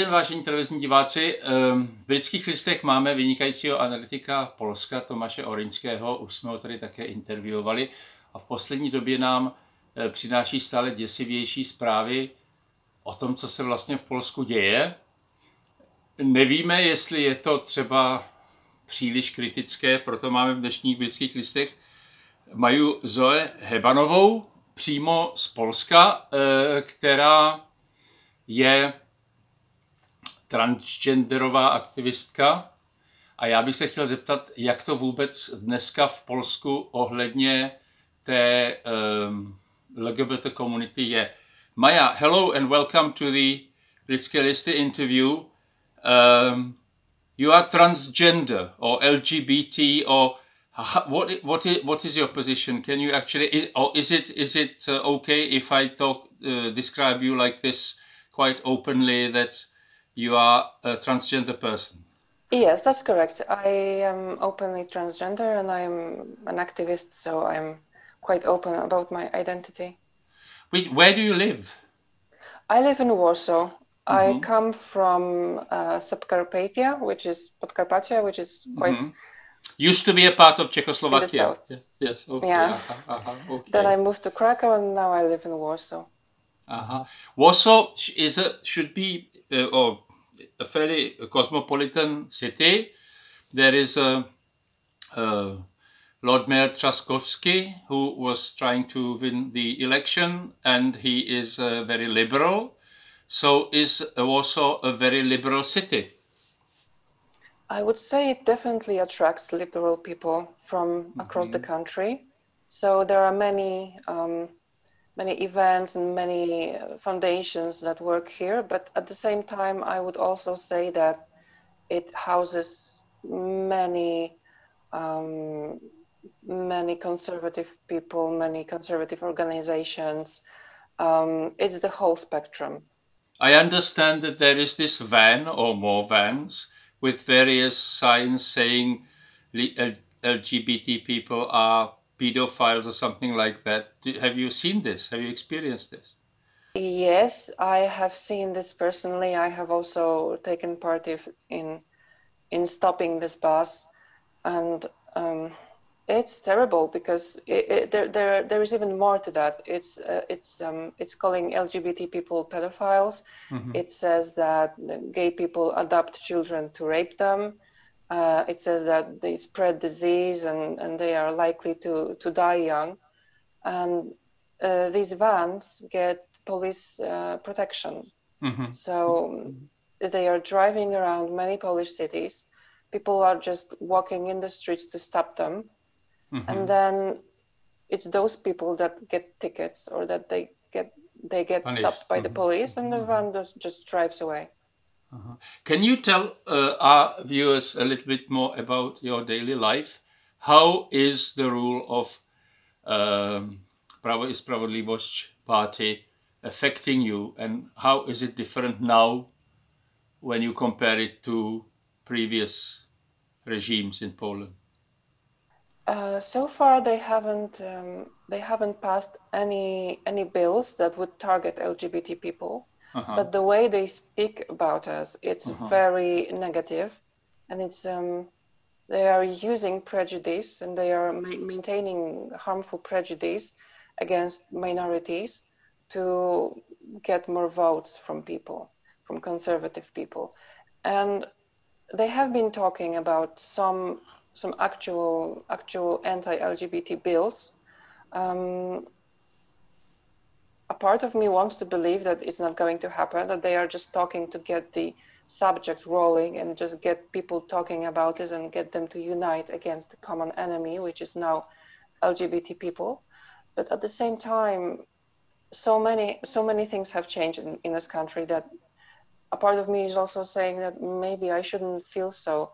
den, vážení televizní diváci. V Britských listech máme vynikajícího analytika Polska Tomáše Oryňského, už jsme ho tady také interviovali a v poslední době nám přináší stále děsivější zprávy o tom, co se vlastně v Polsku děje. Nevíme, jestli je to třeba příliš kritické, proto máme v dnešních Britských listech Majou Zoe Hebanovou, přímo z Polska, která je transgenderová aktivistka. A já bych se chtěl zeptat, jak to vůbec dneska v Polsku ohledně té LGBT komunity je. Maja, hello and welcome to the Britské listy interview. You are transgender or LGBT or what is your position? Can you actually is it okay if I describe you like this quite openly that you are a transgender person? Yes, that's correct. I am openly transgender and I'm an activist, so I'm quite open about my identity. Where do you live? I live in Warsaw. I come from Subcarpathia, which is Podkarpacia, which is quite... Used to be a part of Czechoslovakia. Yes, okay. Yeah. Okay. Then I moved to Krakow and now I live in Warsaw. Warsaw should be a fairly cosmopolitan city. There is Lord Mayor Trzaskowski, who was trying to win the election, and he is very liberal. So is Warsaw a very liberal city? I would say it definitely attracts liberal people from across the country. So there are many events and many foundations that work here, but at the same time, I would also say that it houses many conservative people, many conservative organizations. It's the whole spectrum. I understand that there is this van or more vans with various signs saying LGBT people are pedophiles or something like that. Have you seen this? Have you experienced this? Yes, I have seen this personally. I have also taken part in stopping this bus, and it's terrible because there is even more to that. It's calling LGBT people pedophiles. It says that gay people adopt children to rape them. It says that they spread disease and they are likely to die young. And these vans get police protection. So they are driving around many Polish cities. People are just walking in the streets to stop them. And then it's those people that get tickets or that they get stopped by the police, and the van just drives away. Can you tell our viewers a little bit more about your daily life? How is the rule of Prawo i Spravodlivost party affecting you, and how is it different now when you compare it to previous regimes in Poland? So far, they haven't passed any bills that would target LGBT people. But the way they speak about us, it's very negative, and it's they are using prejudice and they are maintaining harmful prejudice against minorities to get more votes from people, from conservative people, and they have been talking about some actual anti-LGBT bills. A part of me wants to believe that it's not going to happen, that they are just talking to get the subject rolling and just get people talking about it and get them to unite against the common enemy, which is now LGBT people. But at the same time, so many things have changed in this country that a part of me is also saying that maybe I shouldn't feel so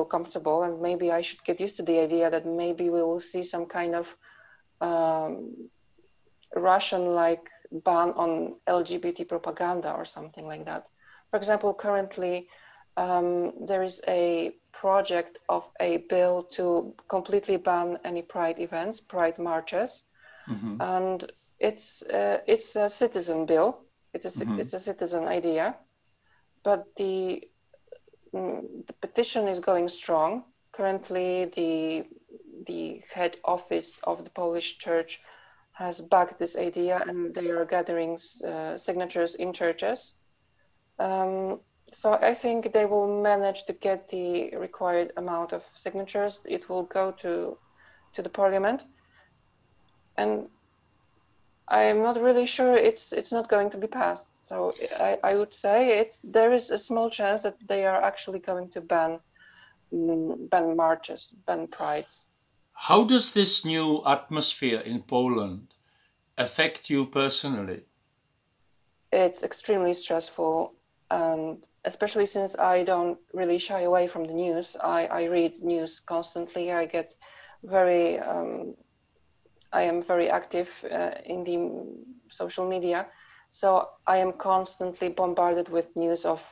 comfortable, and maybe I should get used to the idea that maybe we will see some kind of Russian-like ban on LGBT propaganda or something like that. For example, currently there is a project of a bill to completely ban any pride events, pride marches, and it's a citizen bill. It's a citizen idea, but the petition is going strong. Currently, the head office of the Polish church has backed this idea, and they are gathering signatures in churches. So I think they will manage to get the required amount of signatures. It will go to the parliament, and I am not really sure it's not going to be passed. So I would say there is a small chance that they are actually going to ban marches, ban prides. How does this new atmosphere in Poland affect you personally? It's extremely stressful, and especially since I don't really shy away from the news. I read news constantly. I get very I am very active in the social media, so I am constantly bombarded with news of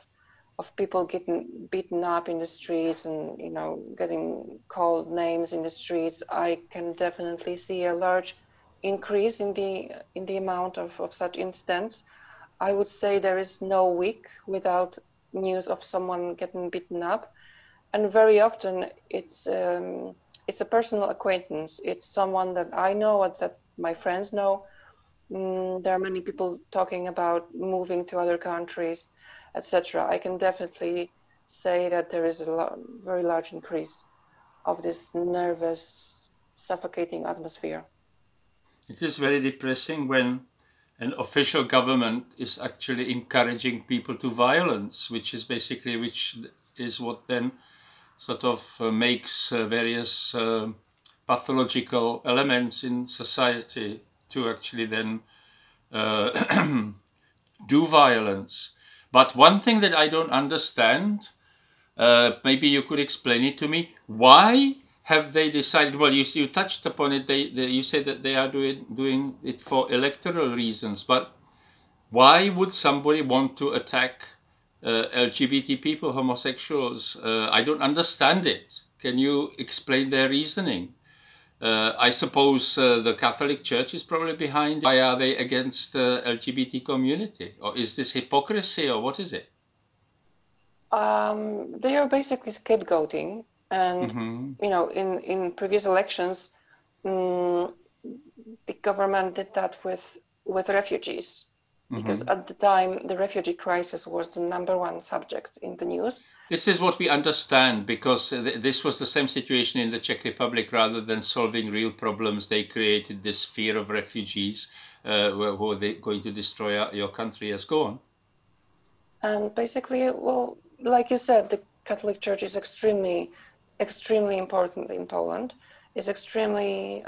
people getting beaten up in the streets and, you know, getting called names in the streets. I can definitely see a large increase in the amount of such incidents. I would say there is no week without news of someone getting beaten up, and very often it's a personal acquaintance. It's someone that I know, or that my friends know. There are many people talking about moving to other countries, etc. I can definitely say that there is a very large increase of this nervous, suffocating atmosphere. It is very depressing when an official government is actually encouraging people to violence, which is what then sort of makes various pathological elements in society to actually then do violence. But one thing that I don't understand, maybe you could explain it to me, why have they decided, well, you touched upon it, you said that they are doing it for electoral reasons, but why would somebody want to attack LGBT people, homosexuals? I don't understand it. Can you explain their reasoning? I suppose the Catholic Church is probably behind. Why are they against the LGBT community? Or is this hypocrisy, or what is it? They are basically scapegoating. And, you know, in previous elections, the government did that with refugees. Because at the time, the refugee crisis was the #1 subject in the news. This is what we understand, because this was the same situation in the Czech Republic. Rather than solving real problems, they created this fear of refugees, who are they going to destroy your country. As go on. And basically, well, like you said, the Catholic Church is extremely important in Poland. It's extremely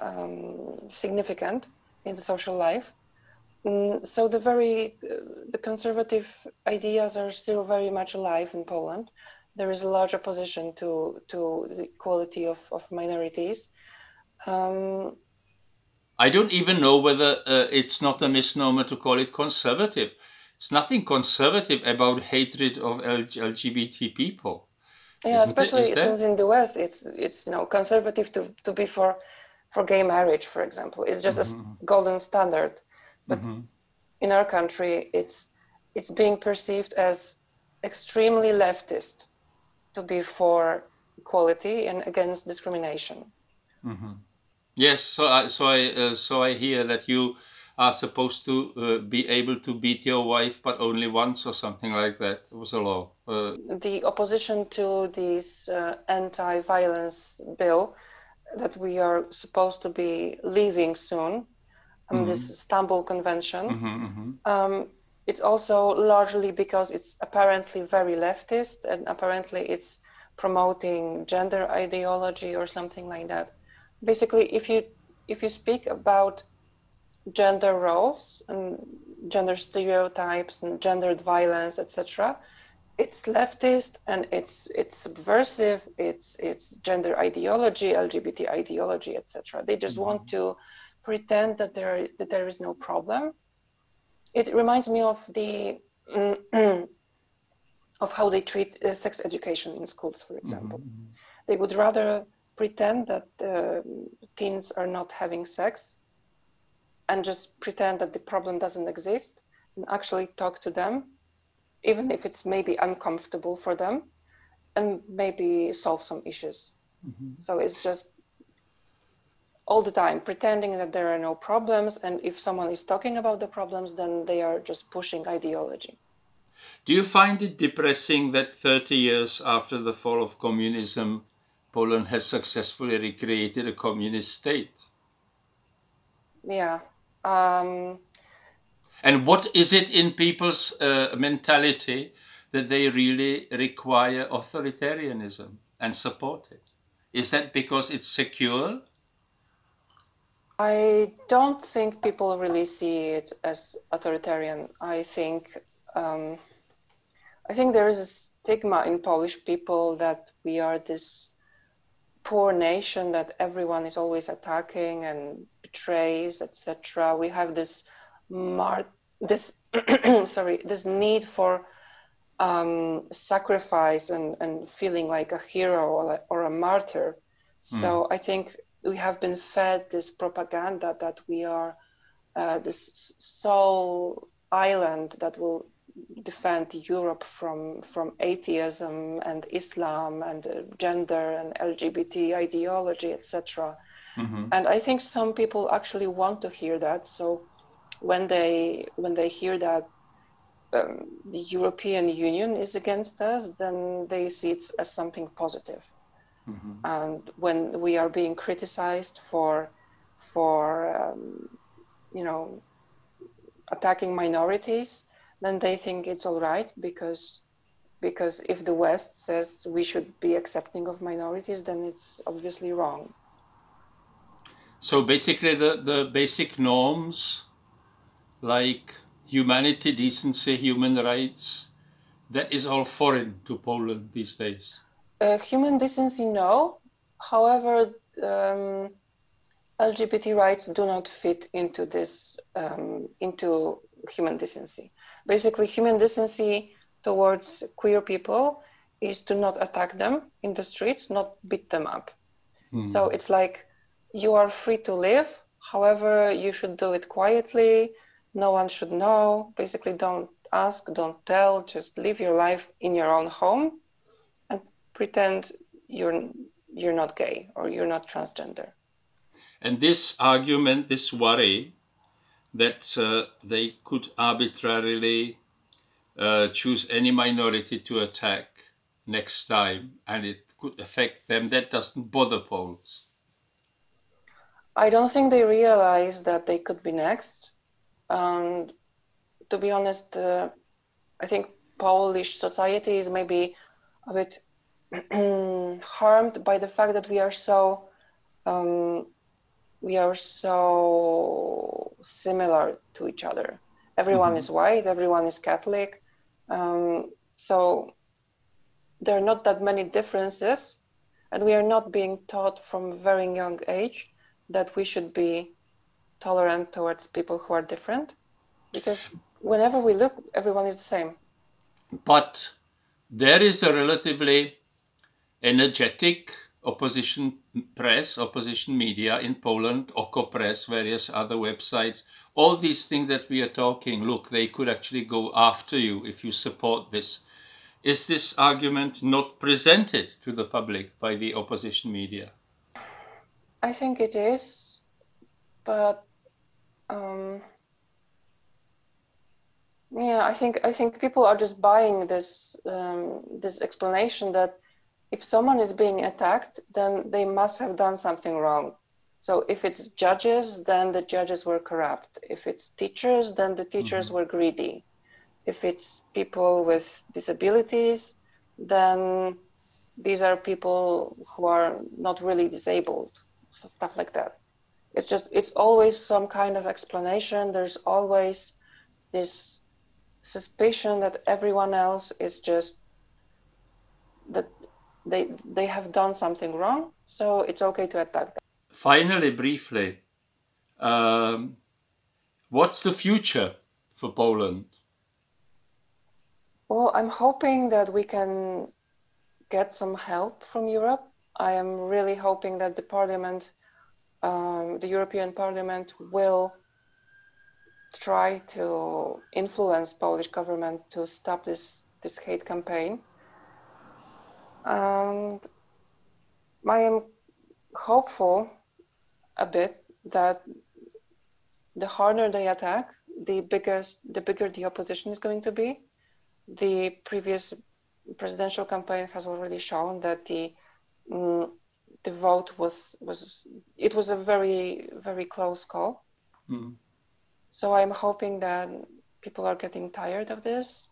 significant in the social life. So the conservative ideas are still very much alive in Poland. There is a large opposition to the equality of minorities. I don't even know whether it's not a misnomer to call it conservative. It's nothing conservative about hatred of LGBT people. Yeah, especially since in the West, it's you know, conservative to be for gay marriage, for example. It's just a golden standard. But in our country, it's being perceived as extremely leftist to be for equality and against discrimination. Yes, so I hear that you are supposed to be able to beat your wife, but only once, or something like that. It was a law. The opposition to this anti-violence bill that we are supposed to be leaving soon, this Istanbul Convention, it's also largely because it's apparently very leftist, and apparently it's promoting gender ideology or something like that. Basically, if you speak about gender roles and gender stereotypes and gendered violence, etc., it's leftist and it's subversive. It's gender ideology, LGBT ideology, etc. They just want to pretend that there is no problem. It reminds me of the of how they treat sex education in schools, for example. They would rather pretend that teens are not having sex and just pretend that the problem doesn't exist and actually talk to them even if it's maybe uncomfortable for them, and maybe solve some issues. Mm-hmm. So it's just all the time pretending that there are no problems, and if someone is talking about the problems, then they are just pushing ideology. Do you find it depressing that 30 years after the fall of communism, Poland has successfully recreated a communist state? Yeah. And what is it in people's mentality that they really require authoritarianism and support it? Is that because it's secure? I don't think people really see it as authoritarian. I think there is a stigma in Polish people that we are this poor nation that everyone is always attacking and betrays, etc. We have this this need for sacrifice and feeling like a hero or a martyr. So I think we have been fed this propaganda that we are this sole island that will defend Europe from atheism and Islam and gender and LGBT ideology, etc. Mm-hmm. And I think some people actually want to hear that. So when they hear that the European Union is against us, then they see it as something positive. Mm-hmm. And when we are being criticized for attacking minorities, then they think it's all right because if the West says we should be accepting of minorities, then it's obviously wrong. So basically the basic norms like humanity, decency, human rights, that is all foreign to Poland these days. Human decency, no. However, LGBT rights do not fit into this, into human decency. Basically, human decency towards queer people is to not attack them in the streets, not beat them up. So it's like you are free to live. However, you should do it quietly. No one should know. Basically, don't ask, don't tell. Just live your life in your own home and pretend you're not gay or you're not transgender. And this argument, this worry that they could arbitrarily choose any minority to attack next time and it could affect them, that doesn't bother Poles. I don't think they realize that they could be next. And to be honest, I think Polish society is maybe a bit harmed by the fact that we are so similar to each other. Everyone is white, everyone is Catholic. So there are not that many differences, and we are not being taught from a very young age that we should be tolerant towards people who are different, because whenever we look, everyone is the same. But there is a relatively energetic opposition press, opposition media in Poland, Oko Press, various other websites, all these things that we are talking, look, they could actually go after you if you support this. Is this argument not presented to the public by the opposition media? I think it is, but I think people are just buying this this explanation that if someone is being attacked, then they must have done something wrong. So if it's judges, then the judges were corrupt. If it's teachers, then the teachers were greedy. If it's people with disabilities, then these are people who are not really disabled, stuff like that. It's always some kind of explanation. There's always this suspicion that everyone else is just, that they have done something wrong, so it's okay to attack them. Finally, briefly, what's the future for Poland? Well, I'm hoping that we can get some help from Europe. I am really hoping that the Parliament, the European Parliament, will try to influence Polish government to stop this hate campaign. And I am hopeful a bit that the harder they attack, the bigger the opposition is going to be. The previous presidential campaign has already shown that the vote was a very, very close call. So I'm hoping that people are getting tired of this,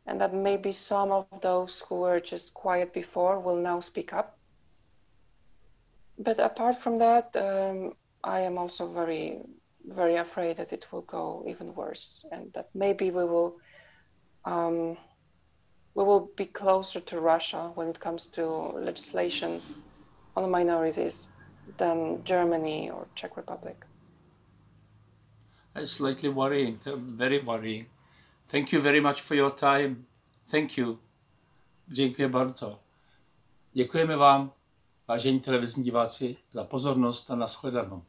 and that maybe some of those who were just quiet before will now speak up. But apart from that, I am also very, very afraid that it will go even worse, and that maybe we will be closer to Russia when it comes to legislation on minorities than Germany or Czech Republic. It's slightly worrying, very worrying. Thank you very much for your time. Thank you. Děkuji bardzo. Děkujeme vám, vážení televizní diváci, za pozornost a nashledanou.